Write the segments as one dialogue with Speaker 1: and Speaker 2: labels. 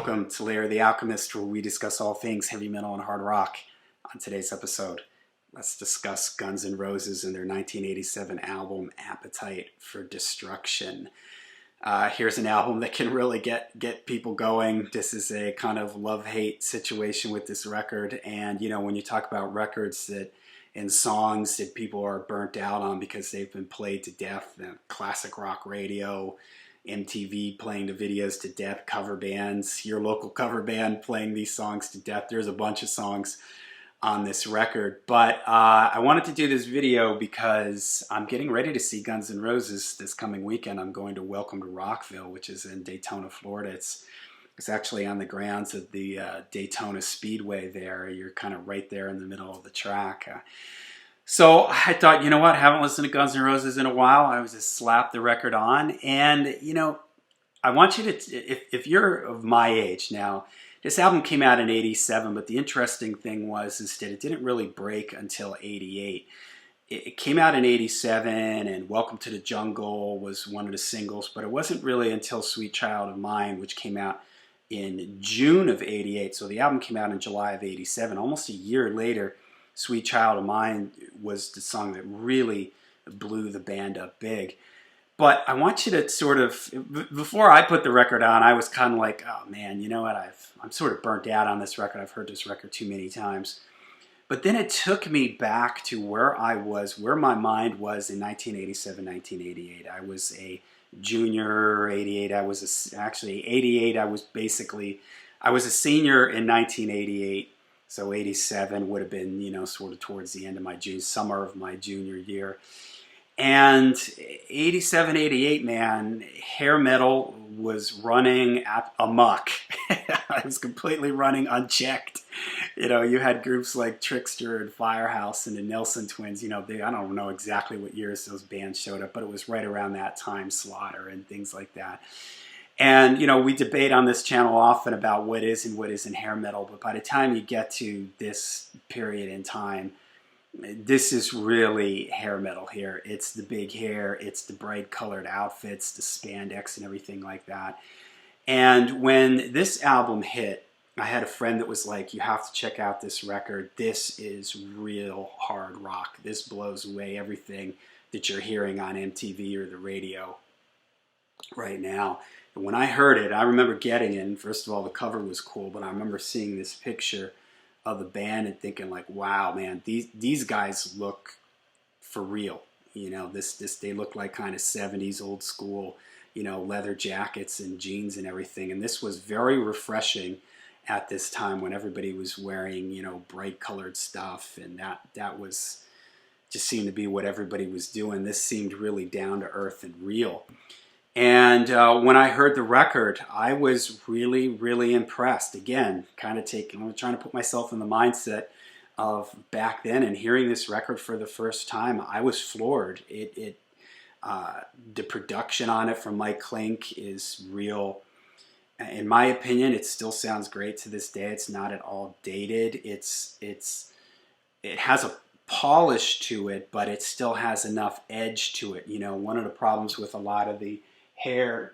Speaker 1: Welcome to Larry the Alchemist, where we discuss all things heavy metal and hard rock. On today's episode, let's discuss Guns N' Roses and their 1987 album, Appetite for Destruction. Here's an album that can really get people going. This is a kind of love-hate situation with this record. And, you know, when you talk about records that and songs that people are burnt out on because they've been played to death, classic rock radio, MTV playing the videos to death, cover bands, your local cover band playing these songs to death. There's a bunch of songs on this record. But I wanted to do this video because I'm getting ready to see Guns N' Roses this coming weekend. I'm going to Welcome to Rockville, which is in Daytona, Florida. It's actually on the grounds of the Daytona Speedway there. You're kind of right there in the middle of the track. So I thought, you know what, haven't listened to Guns N' Roses in a while. I was just slap the record on. And, you know, I want you to, if you're of my age now, this album came out in '87, but the interesting thing was that it didn't really break until '88. It came out in '87, and Welcome to the Jungle was one of the singles, but it wasn't really until Sweet Child of Mine, which came out in June of '88. So the album came out in July of '87. Almost a year later, Sweet Child of Mine was the song that really blew the band up big. But I want you to sort of, before I put the record on, I was kind of like, oh man, you know what, I'm sort of burnt out on this record. I've heard this record too many times. But then it took me back to where I was, where my mind was in 1987, 1988. I was a junior. 88, actually 88, I was a senior in 1988. So 87 would have been, you know, sort of towards the end of my summer of my junior year. And 87, 88, man, hair metal was running amok. I was completely running unchecked. You know, you had groups like Trickster and Firehouse and the Nelson Twins. You know, I don't know exactly what years those bands showed up, but it was right around that time, Slaughter and things like that. And, you know, we debate on this channel often about what is and what isn't hair metal, but by the time you get to this period in time, this is really hair metal here. It's the big hair, it's the bright colored outfits, the spandex and everything like that. And when this album hit, I had a friend that was like, you have to check out this record. This is real hard rock. This blows away everything that you're hearing on MTV or the radio right now. And when I heard it, I remember getting it, and first of all, the cover was cool, but I remember seeing this picture of the band and thinking like, wow, man, these guys look for real. You know, they look like kind of 70s old school, you know, leather jackets and jeans and everything. And this was very refreshing at this time when everybody was wearing, you know, bright colored stuff. And that was just seemed to be what everybody was doing. This seemed really down to earth and real. And when I heard the record, I was really, really impressed. Again, I'm trying to put myself in the mindset of back then and hearing this record for the first time. I was floored. The production on it from Mike Klink is real. In my opinion, it still sounds great to this day. It's not at all dated. It has a polish to it, but it still has enough edge to it. You know, one of the problems with a lot of the hair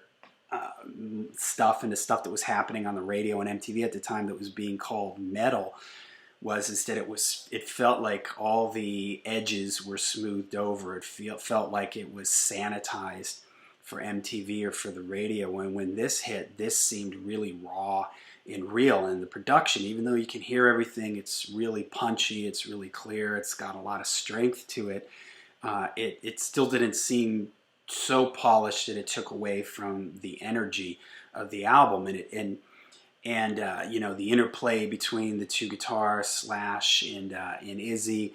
Speaker 1: stuff and the stuff that was happening on the radio and MTV at the time that was being called metal was that it felt like all the edges were smoothed over. It felt like it was sanitized for MTV or for the radio. And when this hit, this seemed really raw and real. And the production, even though you can hear everything, it's really punchy, it's really clear, it's got a lot of strength to it. It still didn't seem so polished that it took away from the energy of the album, and you know, the interplay between the two guitars, Slash and Izzy,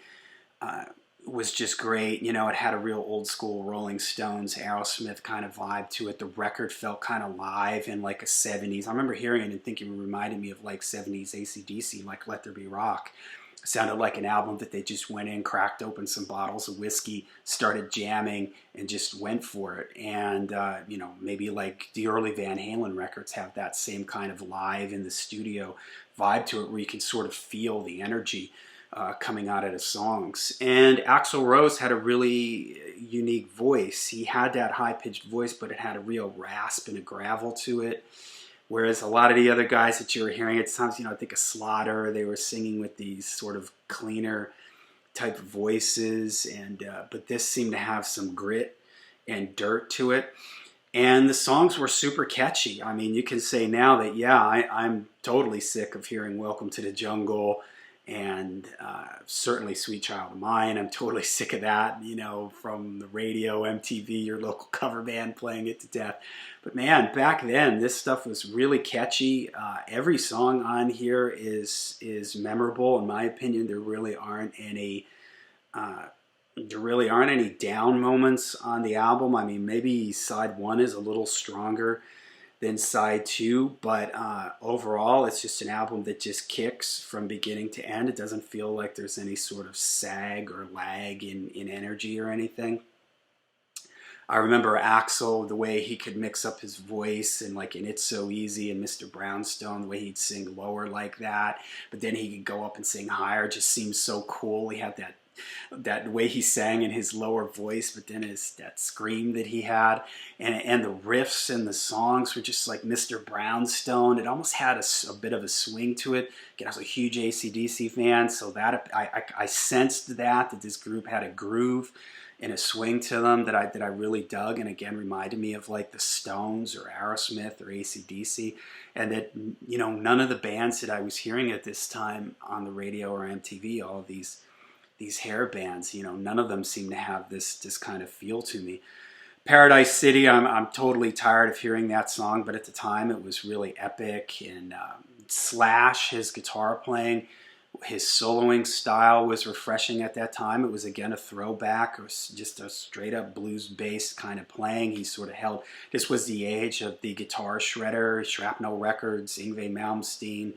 Speaker 1: was just great. You know, it had a real old school Rolling Stones, Aerosmith kind of vibe to it. The record felt kind of live in like a 70s. I remember hearing it and thinking it reminded me of like 70s AC/DC, like Let There Be Rock. Sounded like an album that they just went in, cracked open some bottles of whiskey, started jamming, and just went for it. And, you know, maybe like the early Van Halen records have that same kind of live in the studio vibe to it where you can sort of feel the energy coming out of the songs. And Axl Rose had a really unique voice. He had that high-pitched voice, but it had a real rasp and a gravel to it. Whereas a lot of the other guys that you were hearing at times, I think of Slaughter, they were singing with these sort of cleaner type voices, and but this seemed to have some grit and dirt to it. And the songs were super catchy. I mean, you can say now that, yeah, I'm totally sick of hearing Welcome to the Jungle and certainly Sweet Child of Mine. I'm totally sick of that, from the radio, MTV, your local cover band playing it to death. But man, back then, this stuff was really catchy. Every song on here is memorable. In my opinion, there really aren't any down moments on the album. I mean, maybe side 1 is a little stronger than side 2, but overall, it's just an album that just kicks from beginning to end. It doesn't feel like there's any sort of sag or lag in energy or anything. I remember Axl, the way he could mix up his voice, and like in It's So Easy and Mr. Brownstone, the way he'd sing lower like that, but then he could go up and sing higher. It just seemed so cool. He had that way he sang in his lower voice, but then that scream that he had, and the riffs and the songs were just like Mr. Brownstone. It almost had a bit of a swing to it. Again, I was a huge AC/DC fan, so that I sensed that this group had a groove and a swing to them that I really dug, and again reminded me of like the Stones or Aerosmith or AC/DC, and that none of the bands that I was hearing at this time on the radio or MTV, all of these hair bands, none of them seem to have this kind of feel to me. Paradise City, I'm totally tired of hearing that song, but at the time it was really epic. And Slash, his guitar playing, his soloing style was refreshing at that time. It was again a throwback, or just a straight up blues based kind of playing. He sort of held, this was the age of the guitar shredder, Shrapnel Records, Yngwie Malmsteen,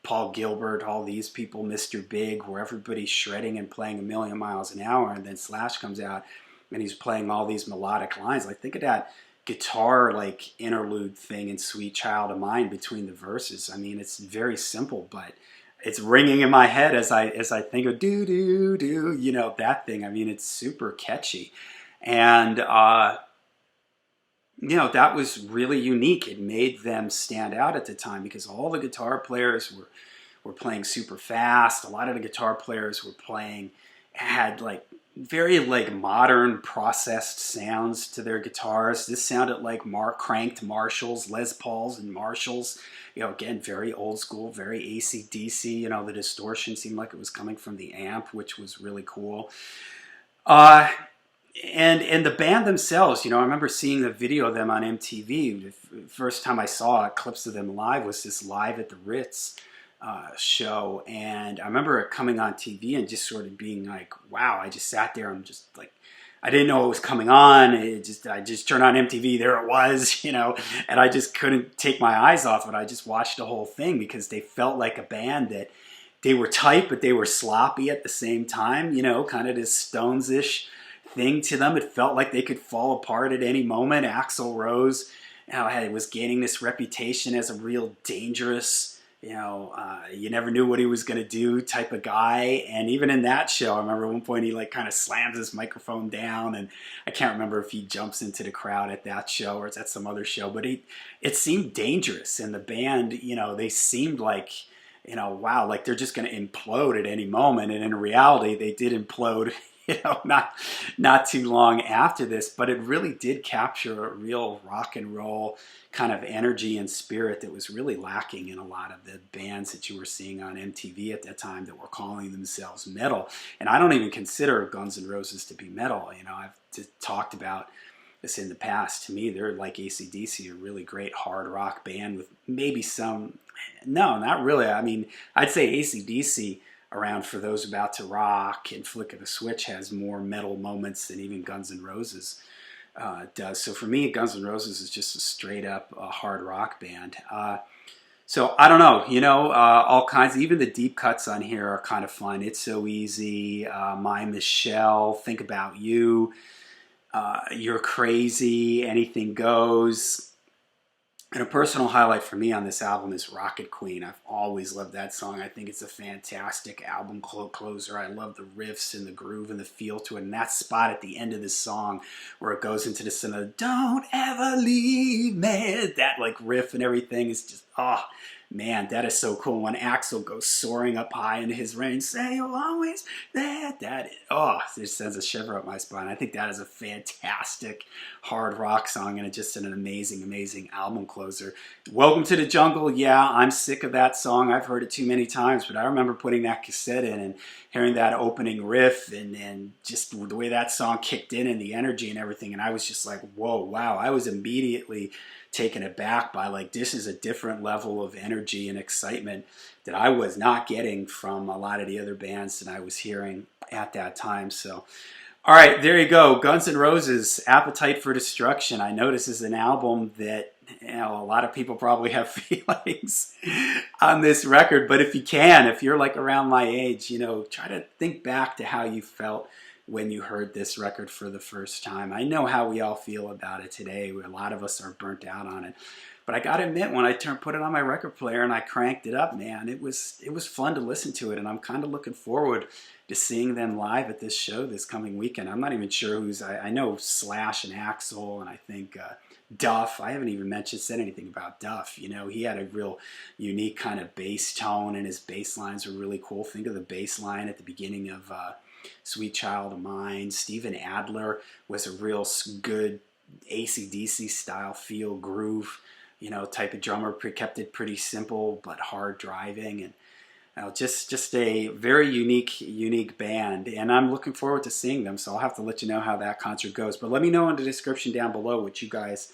Speaker 1: Paul Gilbert, all these people, Mr. Big, where everybody's shredding and playing a million miles an hour, and then Slash comes out and he's playing all these melodic lines. Like, think of that guitar like interlude thing in Sweet Child of Mine between the verses. I mean, it's very simple, but it's ringing in my head as I think of do do do, that thing. I mean, it's super catchy, and that was really unique. It made them stand out at the time because all the guitar players were playing super fast. A lot of the guitar players had like very like modern processed sounds to their guitars. This sounded like cranked Marshalls, Les Pauls and Marshalls. Again, very old school, very AC/DC. The distortion seemed like it was coming from the amp, which was really cool. And the band themselves, I remember seeing the video of them on MTV. The first time I saw clips of them live was this Live at the Ritz show. And I remember it coming on TV and just sort of being like, wow, I just sat there and just like, I didn't know what was coming on. I just turned on MTV, there it was, and I just couldn't take my eyes off it. I just watched the whole thing because they felt like a band that they were tight, but they were sloppy at the same time, kind of this Stones-ish thing to them. It felt like they could fall apart at any moment. Axl Rose was gaining this reputation as a real dangerous, you never knew what he was going to do type of guy. And even in that show, I remember at one point he like kind of slams his microphone down, and I can't remember if he jumps into the crowd at that show or it's at some other show, but it seemed dangerous. And the band, they seemed like, wow, like they're just going to implode at any moment. And in reality, they did implode not too long after this, but it really did capture a real rock and roll kind of energy and spirit that was really lacking in a lot of the bands that you were seeing on MTV at that time that were calling themselves metal. And I don't even consider Guns N' Roses to be metal. I've talked about this in the past. To me, they're like AC/DC, a really great hard rock band with maybe no, not really. I mean, I'd say AC/DC Around for Those About to Rock and Flick of the Switch has more metal moments than even Guns N' Roses does. So for me, Guns N' Roses is just a straight up hard rock band. So I don't know, all kinds, even the deep cuts on here are kind of fun. It's So Easy, My Michelle, Think About You, You're Crazy, Anything Goes. And a personal highlight for me on this album is Rocket Queen. I've always loved that song. I think it's a fantastic album closer. I love the riffs and the groove and the feel to it. And that spot at the end of this song where it goes into this "Don't ever leave me," that like riff and everything is just, oh man, that is so cool. When Axl goes soaring up high in his range, "Say you'll always there," it just sends a shiver up my spine. I think that is a fantastic hard rock song, and it's just an amazing, amazing album closer. Welcome to the Jungle. Yeah, I'm sick of that song. I've heard it too many times, but I remember putting that cassette in and hearing that opening riff and just the way that song kicked in and the energy and everything. And I was just like, whoa, wow. I was immediately taken aback by like, this is a different level of energy and excitement that I was not getting from a lot of the other bands that I was hearing at that time. So, all right, there you go. Guns N' Roses, Appetite for Destruction. I know this is an album that, you know, a lot of people probably have feelings on this record, but if you can, if you're like around my age, you know, try to think back to how you felt when you heard this record for the first time. I know how we all feel about it today. A lot of us are burnt out on it. But I gotta admit, when I put it on my record player and I cranked it up, man, it was fun to listen to it, and I'm kind of looking forward to seeing them live at this show this coming weekend. I'm not even sure who's. I know Slash and Axl, and I think Duff. I haven't even said anything about Duff. You know, he had a real unique kind of bass tone, and his bass lines were really cool. Think of the bass line at the beginning of Sweet Child of Mine. Steven Adler was a real good AC/DC style feel groove, you know, type of drummer. Kept it pretty simple but hard driving, and just a very unique band. And I'm looking forward to seeing them. So I'll have to let you know how that concert goes. But let me know in the description down below what you guys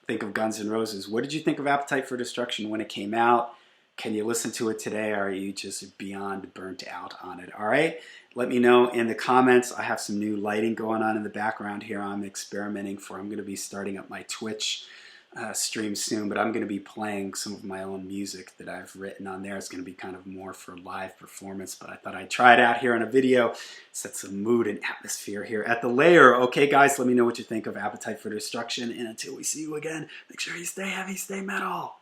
Speaker 1: think of Guns N' Roses. What did you think of Appetite for Destruction when it came out? Can you listen to it today, or are you just beyond burnt out on it? All right, let me know in the comments. I have some new lighting going on in the background here. I'm experimenting I'm going to be starting up my Twitch stream soon, but I'm going to be playing some of my own music that I've written on there. It's going to be kind of more for live performance, but I thought I'd try it out here in a video, set some mood and atmosphere here at the Lair. Okay, guys, let me know what you think of Appetite for Destruction, and until we see you again, make sure you stay heavy, stay metal.